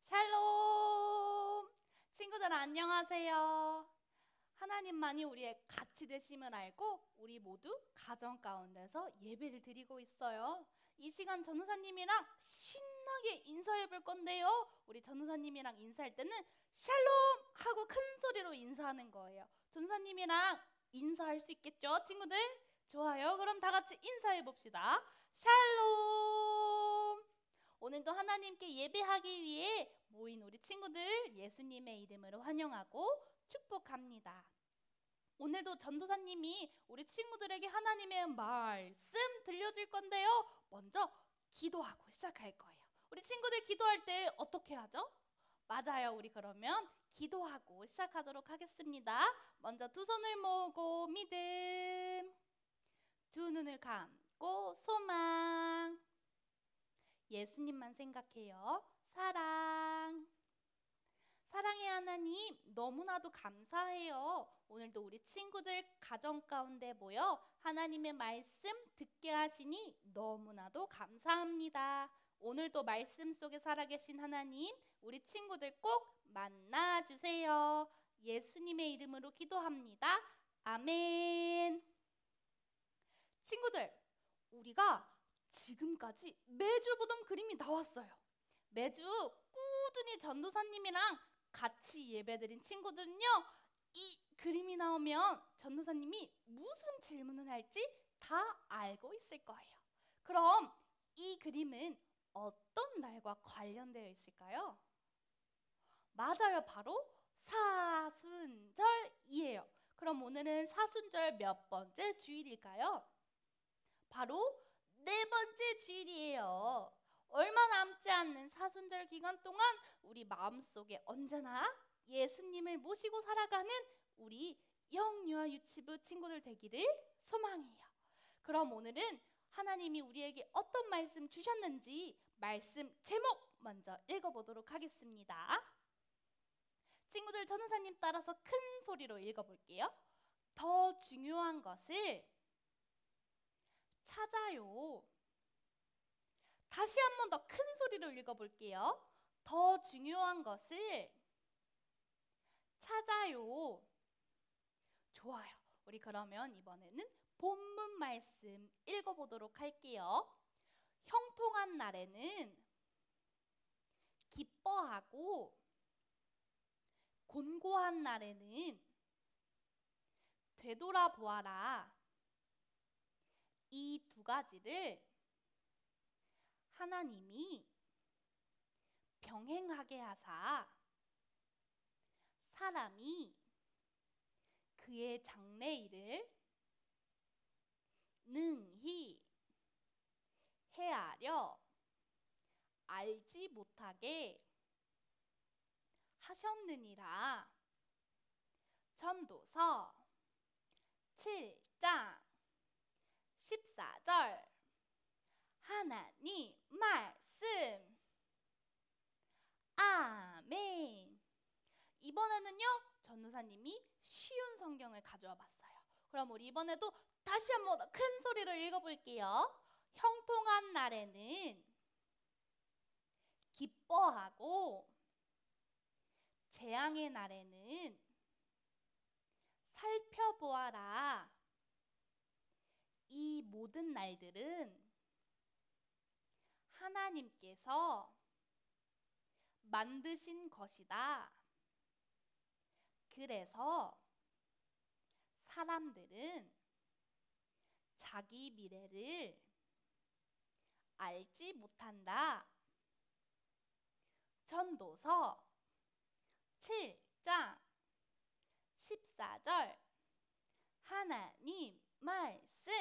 샬롬! 친구들 안녕하세요. 하나님만이 우리의 같이 되심을 알고 우리 모두 가정 가운데서 예배를 드리고 있어요. 이 시간 전우사님이랑 신나게 인사해 볼 건데요. 우리 전우사님이랑 인사할 때는 샬롬! 하고 큰 소리로 인사하는 거예요. 전우사님이랑 인사할 수 있겠죠, 친구들? 좋아요. 그럼 다 같이 인사해 봅시다. 샬롬! 오늘도 하나님께 예배하기 위해 모인 우리 친구들 예수님의 이름으로 환영하고 축복합니다. 오늘도 전도사님이 우리 친구들에게 하나님의 말씀 들려줄 건데요. 먼저 기도하고 시작할 거예요. 우리 친구들 기도할 때 어떻게 하죠? 맞아요. 우리 그러면 기도하고 시작하도록 하겠습니다. 먼저 두 손을 모으고 믿음, 두 눈을 감고 소망, 예수님만 생각해요. 사랑. 사랑의 하나님, 너무나도 감사해요. 오늘도 우리 친구들 가정 가운데 모여 하나님의 말씀 듣게 하시니 너무나도 감사합니다. 오늘도 말씀 속에 살아계신 하나님, 우리 친구들 꼭 만나주세요. 예수님의 이름으로 기도합니다. 아멘. 친구들, 우리가 지금까지 매주 보던 그림이 나왔어요. 매주 꾸준히 전도사님이랑 같이 예배드린 친구들은요, 이 그림이 나오면 전도사님이 무슨 질문을 할지 다 알고 있을 거예요. 그럼 이 그림은 어떤 날과 관련되어 있을까요? 맞아요. 바로 사순절이에요. 그럼 오늘은 사순절 몇 번째 주일일까요? 바로 네 번째 주일이에요. 얼마 남지 않는 사순절 기간 동안 우리 마음속에 언제나 예수님을 모시고 살아가는 우리 영유아 유치부 친구들 되기를 소망해요. 그럼 오늘은 하나님이 우리에게 어떤 말씀 주셨는지 말씀 제목 먼저 읽어보도록 하겠습니다. 친구들, 전우사님 따라서 큰 소리로 읽어볼게요. 더 중요한 것을 찾아요. 다시 한 번 더 큰 소리로 읽어볼게요. 더 중요한 것을 찾아요. 좋아요. 우리 그러면 이번에는 본문 말씀 읽어보도록 할게요. 형통한 날에는 기뻐하고 곤고한 날에는 되돌아보아라. 이 두 가지를 하나님이 병행하게 하사 사람이 그의 장래일을 능히 헤아려 알지 못하게 하셨느니라. 전도서 7장 14절 하나님 말씀. 아멘. 이번에는요, 전도사님이 쉬운 성경을 가져와 봤어요. 그럼 우리 이번에도 다시 한 번 더 큰 소리로 읽어볼게요. 형통한 날에는 기뻐하고 재앙의 날에는 살펴보아라. 이 모든 날들은 하나님께서 만드신 것이다. 그래서 사람들은 자기 미래를 알지 못한다. 전도서 7장 14절 하나님 말씀.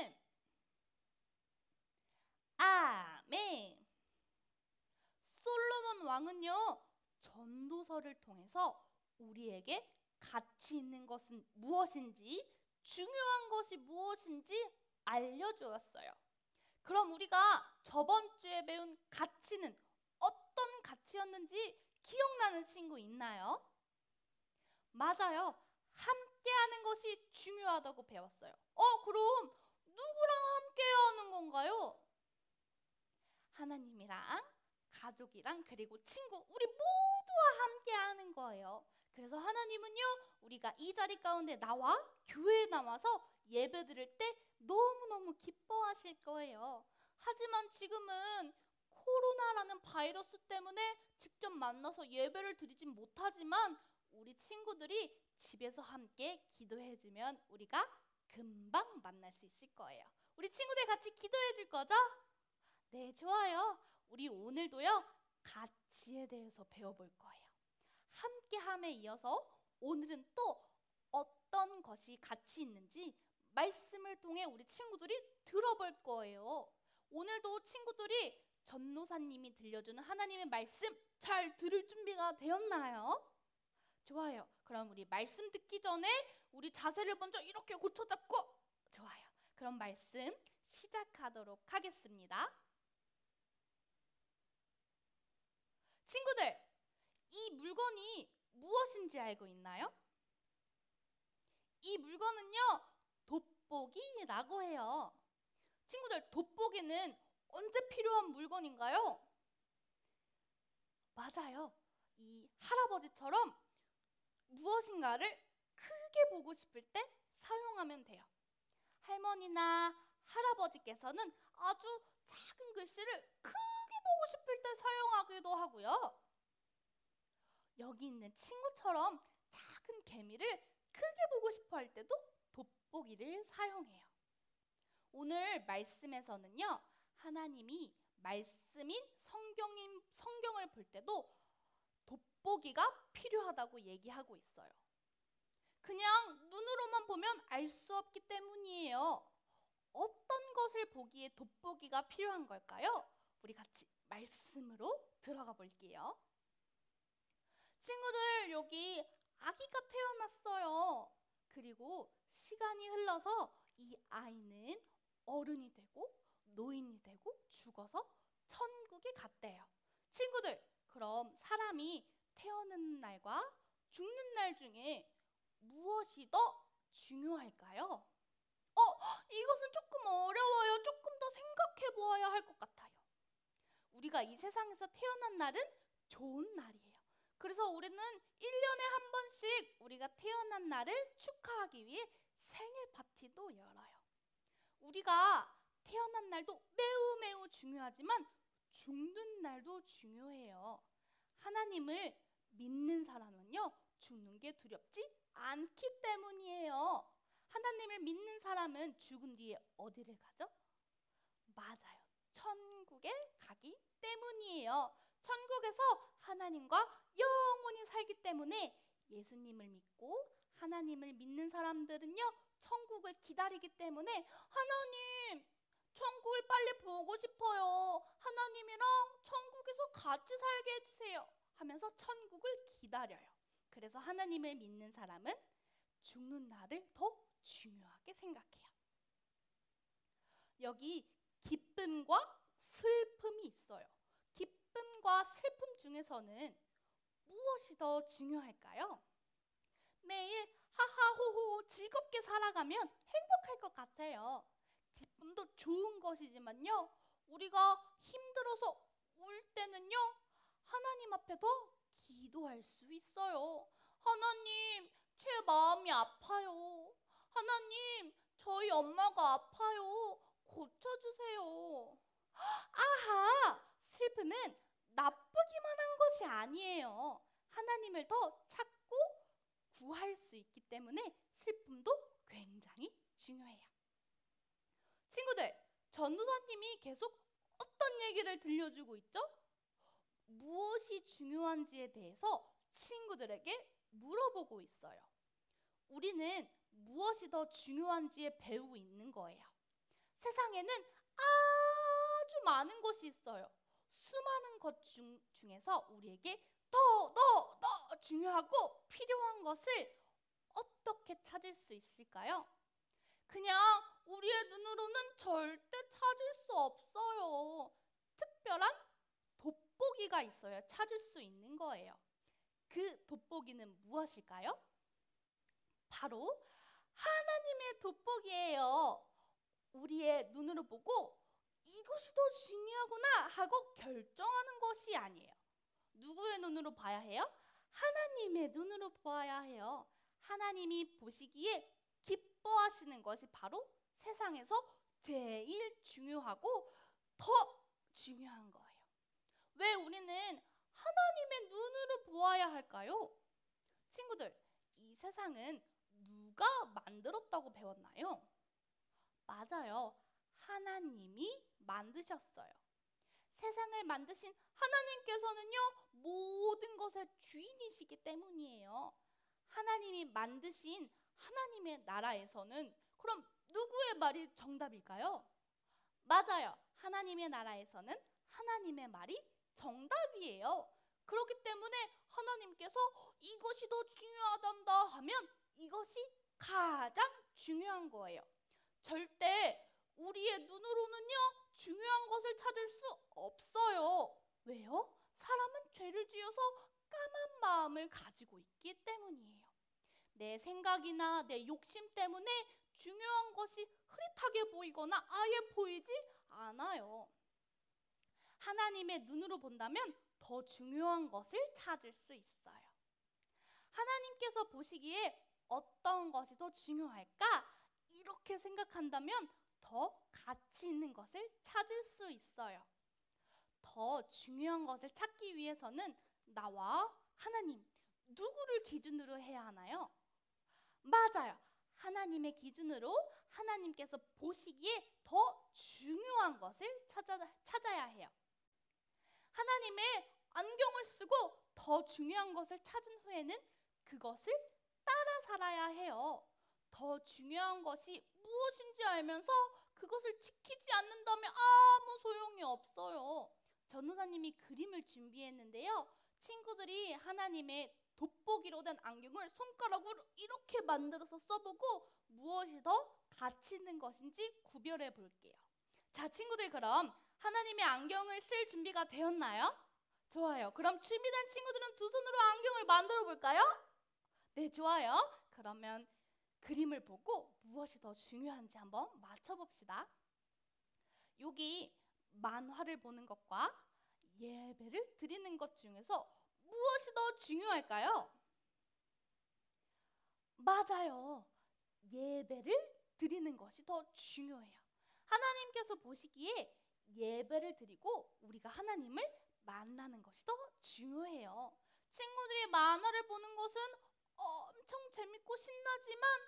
아멘. 솔로몬 왕은요, 전도서를 통해서 우리에게 가치 있는 것은 무엇인지, 중요한 것이 무엇인지 알려주었어요. 그럼 우리가 저번 주에 배운 가치는 어떤 가치였는지 기억나는 친구 있나요? 맞아요. 함께하는 것이 중요하다고 배웠어요. 그럼 누구랑 함께하는 건가요? 하나님이랑 가족이랑 그리고 친구, 우리 모두 친구와 함께 하는 거예요. 그래서 하나님은요, 우리가 이 자리 가운데 나와 교회에 나와서 예배 드릴 때 너무너무 기뻐하실 거예요. 하지만 지금은 코로나라는 바이러스 때문에 직접 만나서 예배를 드리진 못하지만 우리 친구들이 집에서 함께 기도해주면 우리가 금방 만날 수 있을 거예요. 우리 친구들 같이 기도해 줄 거죠? 네, 좋아요. 우리 오늘도요, 가치에 대해서 배워볼 거예요. 함께함에 이어서 오늘은 또 어떤 것이 가치 있는지 말씀을 통해 우리 친구들이 들어볼 거예요. 오늘도 친구들이 전도사님이 들려주는 하나님의 말씀 잘 들을 준비가 되었나요? 좋아요. 그럼 우리 말씀 듣기 전에 우리 자세를 먼저 이렇게 고쳐잡고, 좋아요. 그럼 말씀 시작하도록 하겠습니다. 친구들, 이 물건이 무엇인지 알고 있나요? 이 물건은요, 돋보기라고 해요. 친구들, 돋보기는 언제 필요한 물건인가요? 맞아요. 이 할아버지처럼 무엇인가를 크게 보고 싶을 때 사용하면 돼요. 할머니나 할아버지께서는 아주 작은 글씨를 크게 보고 싶을 때 사용하기도 하고요. 여기 있는 친구처럼 작은 개미를 크게 보고 싶어 할 때도 돋보기를 사용해요. 오늘 말씀에서는요, 하나님이 말씀인 성경을 볼 때도 돋보기가 필요하다고 얘기하고 있어요. 그냥 눈으로만 보면 알 수 없기 때문이에요. 어떤 것을 보기에 돋보기가 필요한 걸까요? 우리 같이 말씀으로 들어가 볼게요. 친구들, 여기 아기가 태어났어요. 그리고 시간이 흘러서 이 아이는 어른이 되고 노인이 되고 죽어서 천국에 갔대요. 친구들, 그럼 사람이 태어나는 날과 죽는 날 중에 무엇이 더 중요할까요? 이것은 조금 어려워요. 조금 더 생각해 보아야 할 것 같아요. 우리가 이 세상에서 태어난 날은 좋은 날이에요. 그래서 우리는 1년에 한 번씩 우리가 태어난 날을 축하하기 위해 생일 파티도 열어요. 우리가 태어난 날도 매우 중요하지만 죽는 날도 중요해요. 하나님을 믿는 사람은요, 죽는 게 두렵지 않기 때문이에요. 하나님을 믿는 사람은 죽은 뒤에 어디를 가죠? 맞아요. 천국에 가기 때문이에요. 천국에서 하나님과 영원히 살기 때문에 예수님을 믿고 하나님을 믿는 사람들은요, 천국을 기다리기 때문에 하나님, 천국을 빨리 보고 싶어요. 하나님이랑 천국에서 같이 살게 해주세요. 하면서 천국을 기다려요. 그래서 하나님을 믿는 사람은 죽는 날을 더 중요하게 생각해요. 여기 기쁨과 슬픔이 있어요. 기쁨과 슬픔 중에서는 무엇이 더 중요할까요? 매일 하하호호 즐겁게 살아가면 행복할 것 같아요. 기쁨도 좋은 것이지만요, 우리가 힘들어서 울 때는요, 하나님 앞에 더 기도할 수 있어요. 하나님, 제 마음이 아파요. 하나님, 저희 엄마가 아파요. 고쳐주세요. 아하! 슬픔은 나쁘기만 한 것이 아니에요. 하나님을 더 찾고 구할 수 있기 때문에 슬픔도 굉장히 중요해요. 친구들, 전도사님이 계속 어떤 얘기를 들려주고 있죠? 무엇이 중요한지에 대해서 친구들에게 물어보고 있어요. 우리는 무엇이 더 중요한지에 배우고 있는 거예요. 세상에는 아주 많은 것이 있어요. 수많은 것 중에서 우리에게 더 중요하고 필요한 것을 어떻게 찾을 수 있을까요? 그냥 우리의 눈으로는 절대 찾을 수 없어요. 특별한 돋보기가 있어야 찾을 수 있는 거예요. 그 돋보기는 무엇일까요? 바로 하나님의 돋보기예요. 우리의 눈으로 보고 이것이 더 중요하구나 하고 결정하는 것이 아니에요. 누구의 눈으로 봐야 해요? 하나님의 눈으로 보아야 해요. 하나님이 보시기에 기뻐하시는 것이 바로 세상에서 제일 중요하고 더 중요한 거예요. 왜 우리는 하나님의 눈으로 보아야 할까요? 친구들, 이 세상은 누가 만들었다고 배웠나요? 맞아요. 하나님이 만드셨어요. 세상을 만드신 하나님께서는요, 모든 것의 주인이시기 때문이에요. 하나님이 만드신 하나님의 나라에서는 그럼 누구의 말이 정답일까요? 맞아요. 하나님의 나라에서는 하나님의 말이 정답이에요. 그렇기 때문에 하나님께서 이것이 더 중요하단다 하면 이것이 가장 중요한 거예요. 절대 우리의 눈으로는요, 중요한 것을 찾을 수 없어요. 왜요? 사람은 죄를 지어서 까만 마음을 가지고 있기 때문이에요. 내 생각이나 내 욕심 때문에 중요한 것이 흐릿하게 보이거나 아예 보이지 않아요. 하나님의 눈으로 본다면 더 중요한 것을 찾을 수 있어요. 하나님께서 보시기에 어떤 것이 더 중요할까? 이렇게 생각한다면 더 가치 있는 것을 찾을 수 있어요. 더 중요한 것을 찾기 위해서는 나와 하나님, 누구를 기준으로 해야 하나요? 맞아요. 하나님의 기준으로 하나님께서 보시기에 더 중요한 것을 찾아야 해요. 하나님의 안경을 쓰고 더 중요한 것을 찾은 후에는 그것을 따라 살아야 해요. 더 중요한 것이 무엇인지 알면서 그것을 지키지 않는다면 아무 소용이 없어요. 전도사님이 그림을 준비했는데요. 친구들이 하나님의 돋보기로 된 안경을 손가락으로 이렇게 만들어서 써보고 무엇이 더 가치 있는 것인지 구별해 볼게요. 자, 친구들, 그럼 하나님의 안경을 쓸 준비가 되었나요? 좋아요. 그럼 준비된 친구들은 두 손으로 안경을 만들어 볼까요? 네, 좋아요. 그러면 그림을 보고 무엇이 더 중요한지 한번 맞춰봅시다. 여기 만화를 보는 것과 예배를 드리는 것 중에서 무엇이 더 중요할까요? 맞아요. 예배를 드리는 것이 더 중요해요. 하나님께서 보시기에 예배를 드리고 우리가 하나님을 만나는 것이 더 중요해요. 친구들이 만화를 보는 것은 엄청 재밌고 신나지만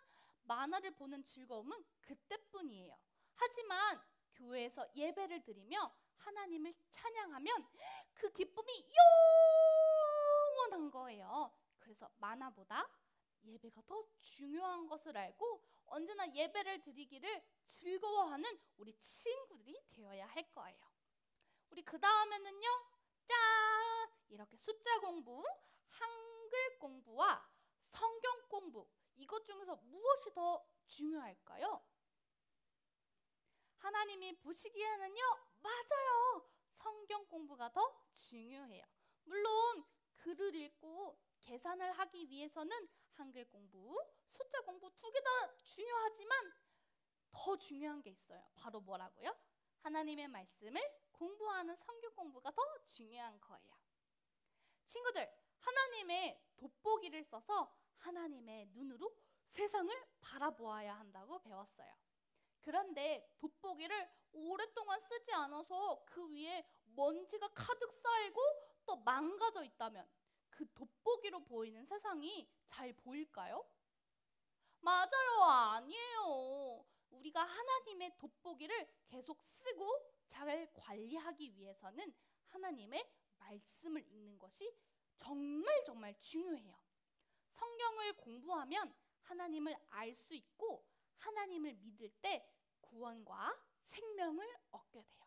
만화를 보는 즐거움은 그때뿐이에요. 하지만 교회에서 예배를 드리며 하나님을 찬양하면 그 기쁨이 영원한 거예요. 그래서 만화보다 예배가 더 중요한 것을 알고 언제나 예배를 드리기를 즐거워하는 우리 친구들이 되어야 할 거예요. 우리 그 다음에는요, 짠! 이렇게 숫자 공부, 한글 공부와 성경 공부, 이것 중에서 무엇이 더 중요할까요? 하나님이 보시기에는요, 맞아요. 성경 공부가 더 중요해요. 물론 글을 읽고 계산을 하기 위해서는 한글 공부, 숫자 공부 두 개 다 중요하지만 더 중요한 게 있어요. 바로 뭐라고요? 하나님의 말씀을 공부하는 성경 공부가 더 중요한 거예요. 친구들, 하나님의 돋보기를 써서 하나님의 눈으로 세상을 바라보아야 한다고 배웠어요. 그런데 돋보기를 오랫동안 쓰지 않아서 그 위에 먼지가 가득 쌓이고 또 망가져 있다면 그 돋보기로 보이는 세상이 잘 보일까요? 맞아요. 아니에요. 우리가 하나님의 돋보기를 계속 쓰고 잘 관리하기 위해서는 하나님의 말씀을 읽는 것이 정말 중요해요. 성경을 공부하면 하나님을 알 수 있고 하나님을 믿을 때 구원과 생명을 얻게 돼요.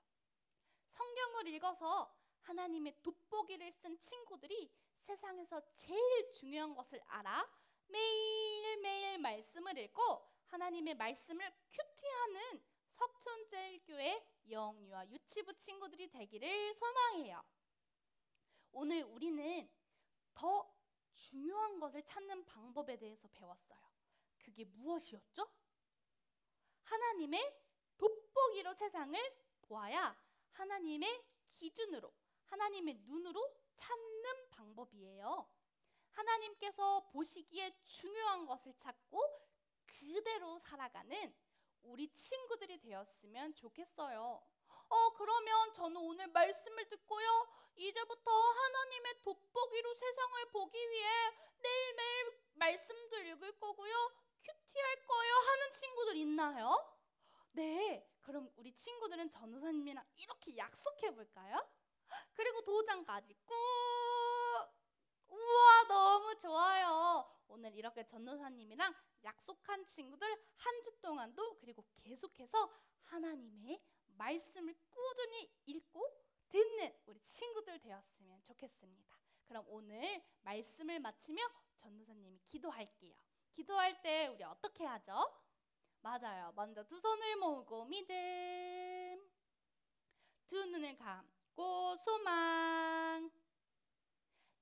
성경을 읽어서 하나님의 돋보기를 쓴 친구들이 세상에서 제일 중요한 것을 알아 매일매일 말씀을 읽고 하나님의 말씀을 큐티하는 석촌제일교회 영유아 유치부 친구들이 되기를 소망해요. 오늘 우리는 더 중요한 것을 찾는 방법에 대해서 배웠어요. 그게 무엇이었죠? 하나님의 돋보기로 세상을 보아야 하나님의 기준으로, 하나님의 눈으로 찾는 방법 방법이에요. 하나님께서 보시기에 중요한 것을 찾고 그대로 살아가는 우리 친구들이 되었으면 좋겠어요. 그러면 저는 오늘 말씀을 듣고요, 이제부터 하나님의 돋보기로 세상을 보기 위해 매일매일 말씀도 읽을 거고요, 큐티할 거예요 하는 친구들 있나요? 네, 그럼 우리 친구들은 전도사님이랑 이렇게 약속해 볼까요? 그리고 도장까지 꾹! 우와, 너무 좋아요. 오늘 이렇게 전도사님이랑 약속한 친구들 한 주 동안도, 그리고 계속해서 하나님의 말씀을 꾸준히 읽고 듣는 우리 친구들 되었으면 좋겠습니다. 그럼 오늘 말씀을 마치며 전도사님이 기도할게요. 기도할 때 우리 어떻게 하죠? 맞아요. 먼저 두 손을 모으고 믿음, 두 눈을 감고 소망,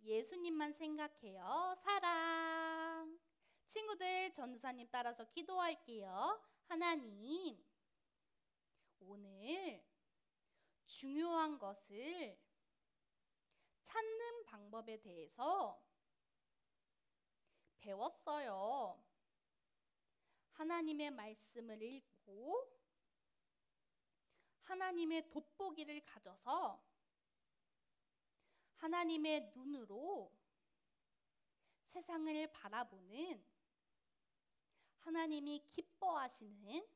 예수님만 생각해요. 사랑. 친구들, 전도사님 따라서 기도할게요. 하나님, 오늘 중요한 것을 찾는 방법에 대해서 배웠어요. 하나님의 말씀을 읽고 하나님의 돋보기를 가져서 하나님의 눈으로 세상을 바라보는, 하나님이 기뻐하시는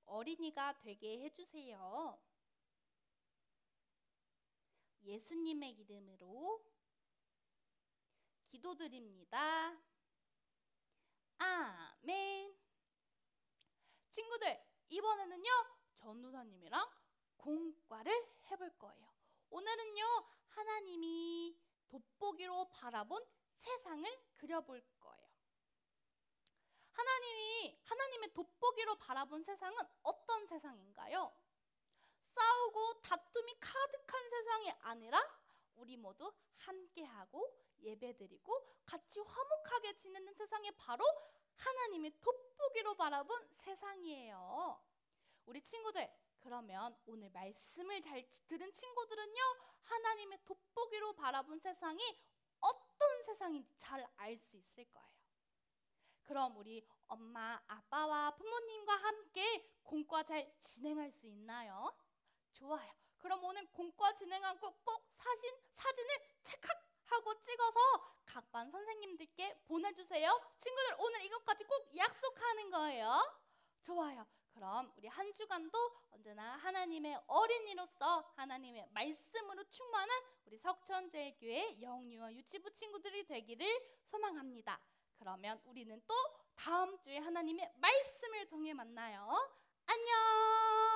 어린이가 되게 해주세요. 예수님의 이름으로 기도드립니다. 아멘. 친구들, 이번에는요, 전도사님이랑 공과를 해볼 거예요. 오늘은요, 하나님이 돋보기로 바라본 세상을 그려볼 거예요. 하나님의 돋보기로 바라본 세상은 어떤 세상인가요? 싸우고 다툼이 가득한 세상이 아니라 우리 모두 함께하고 예배드리고 같이 화목하게 지내는 세상이 바로 하나님의 돋보기로 바라본 세상이에요. 우리 친구들, 그러면 오늘 말씀을 잘 들은 친구들은요, 하나님의 돋보기로 바라본 세상이 어떤 세상인지 잘 알 수 있을 거예요. 그럼 우리 엄마, 아빠와 부모님과 함께 공과 잘 진행할 수 있나요? 좋아요. 그럼 오늘 공과 진행하고 꼭 사진을 찰칵하고 찍어서 각 반 선생님들께 보내주세요. 친구들, 오늘 이것까지 꼭 약속하는 거예요. 좋아요. 그럼 우리 한 주간도 언제나 하나님의 어린이로서 하나님의 말씀으로 충만한 우리 석천제일교회 영유아 유치부 친구들이 되기를 소망합니다. 그러면 우리는 또 다음 주에 하나님의 말씀을 통해 만나요. 안녕.